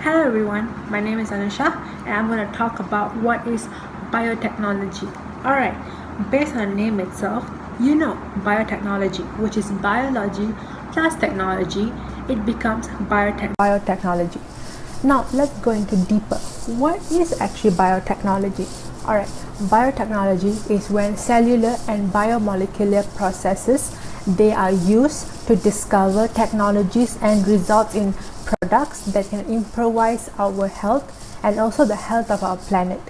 Hello everyone, my name is Anusha and I'm going to talk about what is biotechnology. Alright, based on the name itself, biotechnology, which is biology plus technology, it becomes biotechnology. Now let's go into deeper. What is actually biotechnology? Alright, biotechnology is when cellular and biomolecular processes they are used to discover technologies and results in products that can improvise our health and also the health of our planet.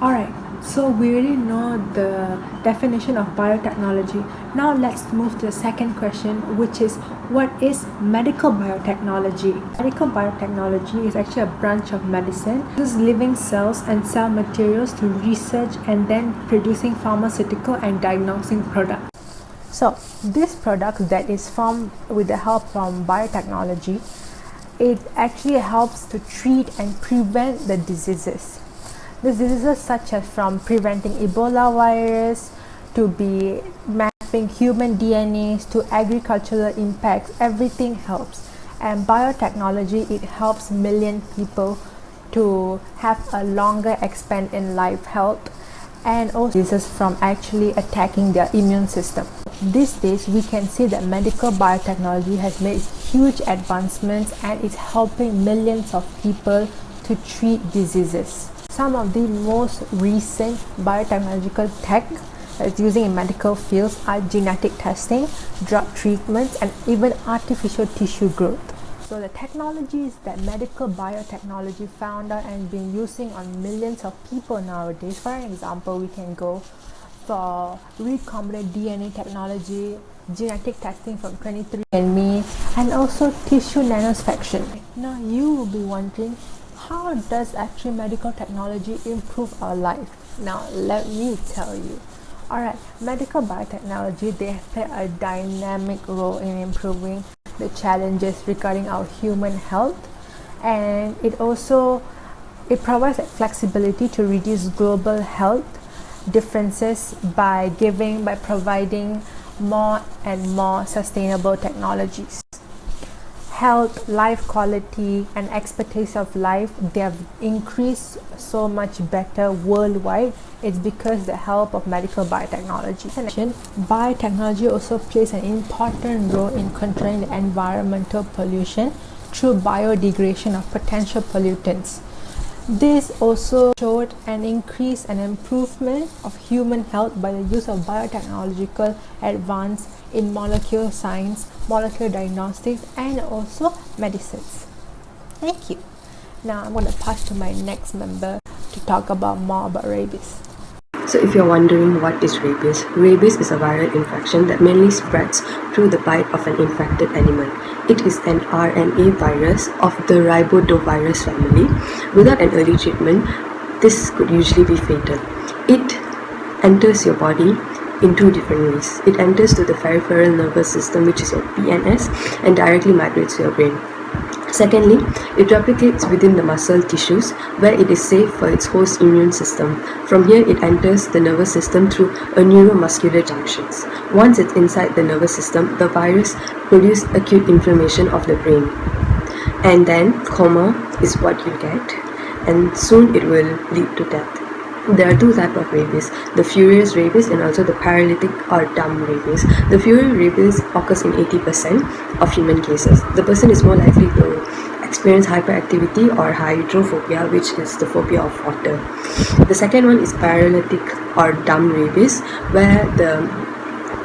Alright, so we already know the definition of biotechnology. Now let's move to the second question, which is what is medical biotechnology? Medical biotechnology is actually a branch of medicine. It uses living cells and cell materials to research and then producing pharmaceutical and diagnostic products. So this product that is formed with the help from biotechnology, it actually helps to treat and prevent the diseases. The diseases such as from preventing Ebola virus to be mapping human DNAs to agricultural impacts, everything helps. And biotechnology, it helps million people to have a longer expand in life health and also diseases from actually attacking their immune system. These days, we can see that medical biotechnology has made huge advancements and is helping millions of people to treat diseases. Some of the most recent biotechnological tech that's using in medical fields are genetic testing, drug treatments, and even artificial tissue growth. So the technologies that medical biotechnology found out and been using on millions of people nowadays. For example, we can go for recombinant DNA technology, genetic testing from 23andMe, and also tissue nanospection. Now you will be wondering, how does actually medical technology improve our life? Now let me tell you. Alright, medical biotechnology, they play a dynamic role in improving the challenges regarding our human health, and it provides flexibility to reduce global health differences by providing more and more sustainable technologies. Health, life quality, and expectancy of life, they have increased so much better worldwide. It's because the help of medical biotechnology. Biotechnology also plays an important role in controlling the environmental pollution through biodegradation of potential pollutants. This also showed an increase and improvement of human health by the use of biotechnological advance in molecular science, molecular diagnostics, and also medicines. Thank you. Now I'm going to pass to my next member to talk about more about rabies. So if you're wondering what is rabies, rabies is a viral infection that mainly spreads through the bite of an infected animal. It is an RNA virus of the ribodovirus family. Without an early treatment, this could usually be fatal. It enters your body in two different ways. It enters to the peripheral nervous system, which is your PNS, and directly migrates to your brain. Secondly, it replicates within the muscle tissues where it is safe for its host immune system. From here, it enters the nervous system through a neuromuscular junctions. Once it's inside the nervous system, the virus produces acute inflammation of the brain. And then coma is what you get, and soon it will lead to death. There are two types of rabies, the furious rabies and also the paralytic or dumb rabies. The furious rabies occurs in 80% of human cases. The person is more likely to experience hyperactivity or hydrophobia, which is the phobia of water. The second one is paralytic or dumb rabies, where the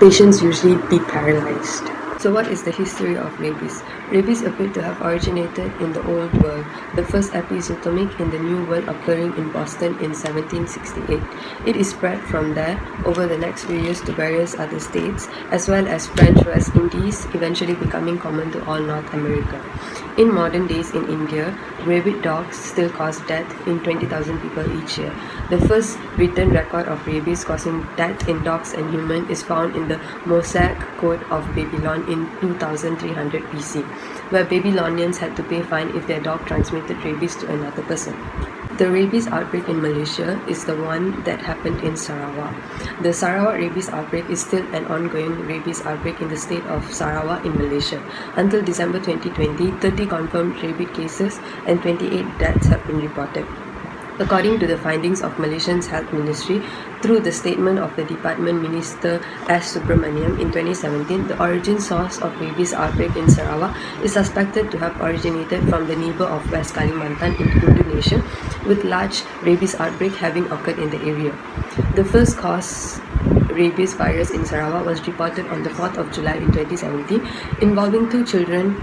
patients usually be paralyzed. So what is the history of rabies? Rabies appear to have originated in the Old World, the first epizootomic in the New World occurring in Boston in 1768. It is spread from there over the next few years to various other states, as well as French West Indies, eventually becoming common to all North America. In modern days in India, rabid dogs still cause death in 20,000 people each year. The first written record of rabies causing death in dogs and humans is found in the Mosaic Code of Babylon in 2300 BC. where Babylonians had to pay fine if their dog transmitted rabies to another person. The rabies outbreak in Malaysia is the one that happened in Sarawak. The Sarawak rabies outbreak is still an ongoing rabies outbreak in the state of Sarawak in Malaysia. Until December 2020, 30 confirmed rabies cases and 28 deaths have been reported. According to the findings of Malaysia's Health Ministry, through the statement of the Department Minister S. Subramaniam in 2017, the origin source of rabies outbreak in Sarawak is suspected to have originated from the neighbour of West Kalimantan in Indonesia, with large rabies outbreak having occurred in the area. The first cause rabies virus in Sarawak was reported on the 4th of July in 2017, involving 2 children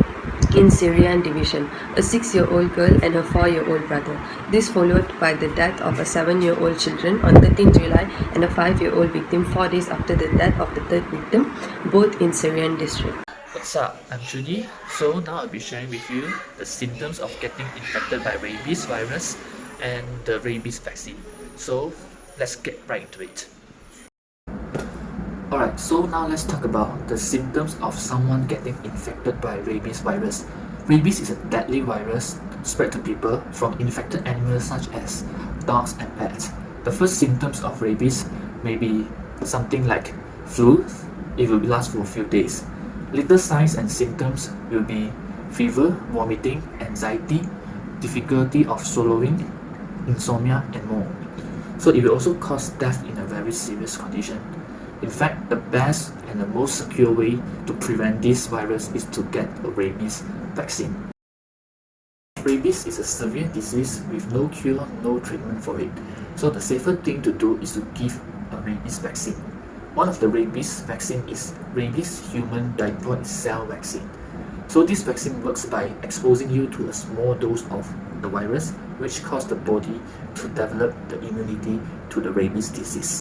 in Syrian division, a 6-year-old girl and her 4-year-old brother. This followed by the death of a 7-year-old children on 13 July and a 5-year-old victim 4 days after the death of the third victim, both in Syrian district. What's up? I'm Judy. So now I'll be sharing with you the symptoms of getting infected by rabies virus and the rabies vaccine. So let's get right into it. Alright, so now let's talk about the symptoms of someone getting infected by rabies virus. Rabies is a deadly virus spread to people from infected animals such as dogs and pets. The first symptoms of rabies may be something like flu. It will last for a few days. Little signs and symptoms will be fever, vomiting, anxiety, difficulty of swallowing, insomnia, and more. So it will also cause death in a very serious condition. In fact, the best and the most secure way to prevent this virus is to get a rabies vaccine. Rabies is a severe disease with no cure, no treatment for it. So the safer thing to do is to give a rabies vaccine. One of the rabies vaccine is rabies human diploid cell vaccine. So this vaccine works by exposing you to a small dose of the virus, which causes the body to develop the immunity to the rabies disease.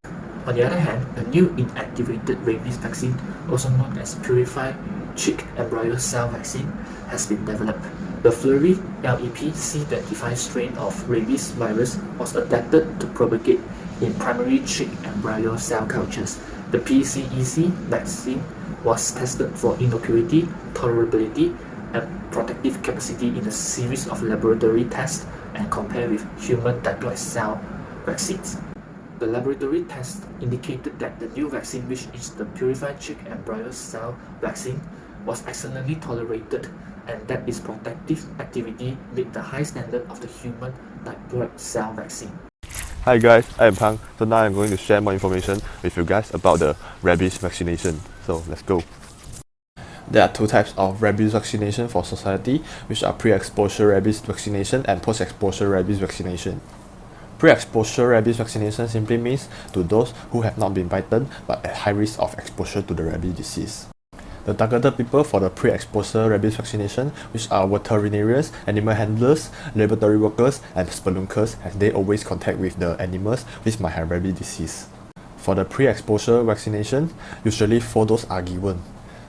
On the other hand, a new inactivated rabies vaccine, also known as purified chick embryo cell vaccine, has been developed. The Flurry LEP C25 strain of rabies virus was adapted to propagate in primary chick embryo cell cultures. The PCEC vaccine was tested for innocuity, tolerability, and protective capacity in a series of laboratory tests and compared with human diploid cell vaccines. The laboratory test indicated that the new vaccine, which is the purified chick embryo cell vaccine, was excellently tolerated and that its protective activity met the high standard of the human diploid cell vaccine. Hi guys, I am Pang. So now I'm going to share more information with you guys about the rabies vaccination. So let's go. There are 2 types of rabies vaccination for society, which are pre-exposure rabies vaccination and post-exposure rabies vaccination. Pre-exposure rabies vaccination simply means to those who have not been bitten but at high risk of exposure to the rabies disease. The targeted people for the pre-exposure rabies vaccination, which are veterinarians, animal handlers, laboratory workers, and spelunkers, as they always contact with the animals which might have rabies disease. For the pre-exposure vaccination, usually 4 doses are given.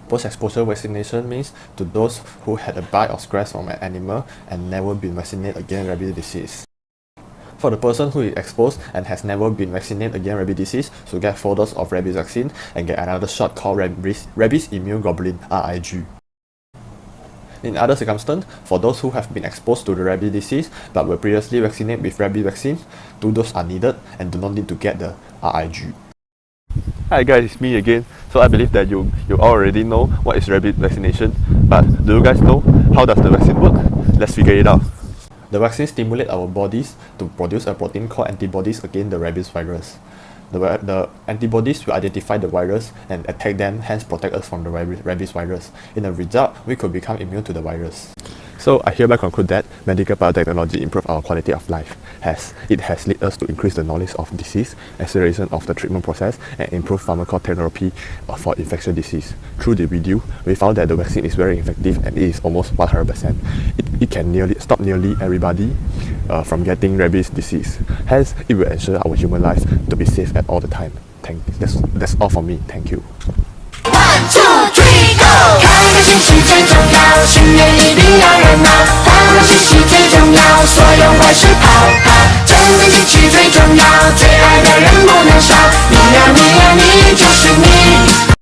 Post-exposure vaccination means to those who had a bite or scratch from an animal and never been vaccinated against rabies disease. For the person who is exposed and has never been vaccinated against rabies disease, should get 4 doses of rabies vaccine and get another shot called rabies immune globulin (RIG). In other circumstances, for those who have been exposed to the rabies disease but were previously vaccinated with rabies vaccine, 2 doses are needed and do not need to get the RIG. Hi guys, it's me again. So I believe that you already know what is rabies vaccination, but do you guys know how does the vaccine work? Let's figure it out. The vaccine stimulates our bodies to produce a protein called antibodies against the rabies virus. The antibodies will identify the virus and attack them, hence protect us from the rabies virus. In the result, we could become immune to the virus. So I hereby conclude that medical biotechnology improves our quality of life. It has led us to increase the knowledge of disease, acceleration of the treatment process, and improve pharmacotherapy for infectious disease. Through the video, we found that the vaccine is very effective and it is almost 100%. It can stop nearly everybody from getting rabies disease. Hence, it will ensure our human life to be safe at all the time. That's all from me. Thank you. 1, 2, 3, go！ 看个心情最重要，心愿一定要让。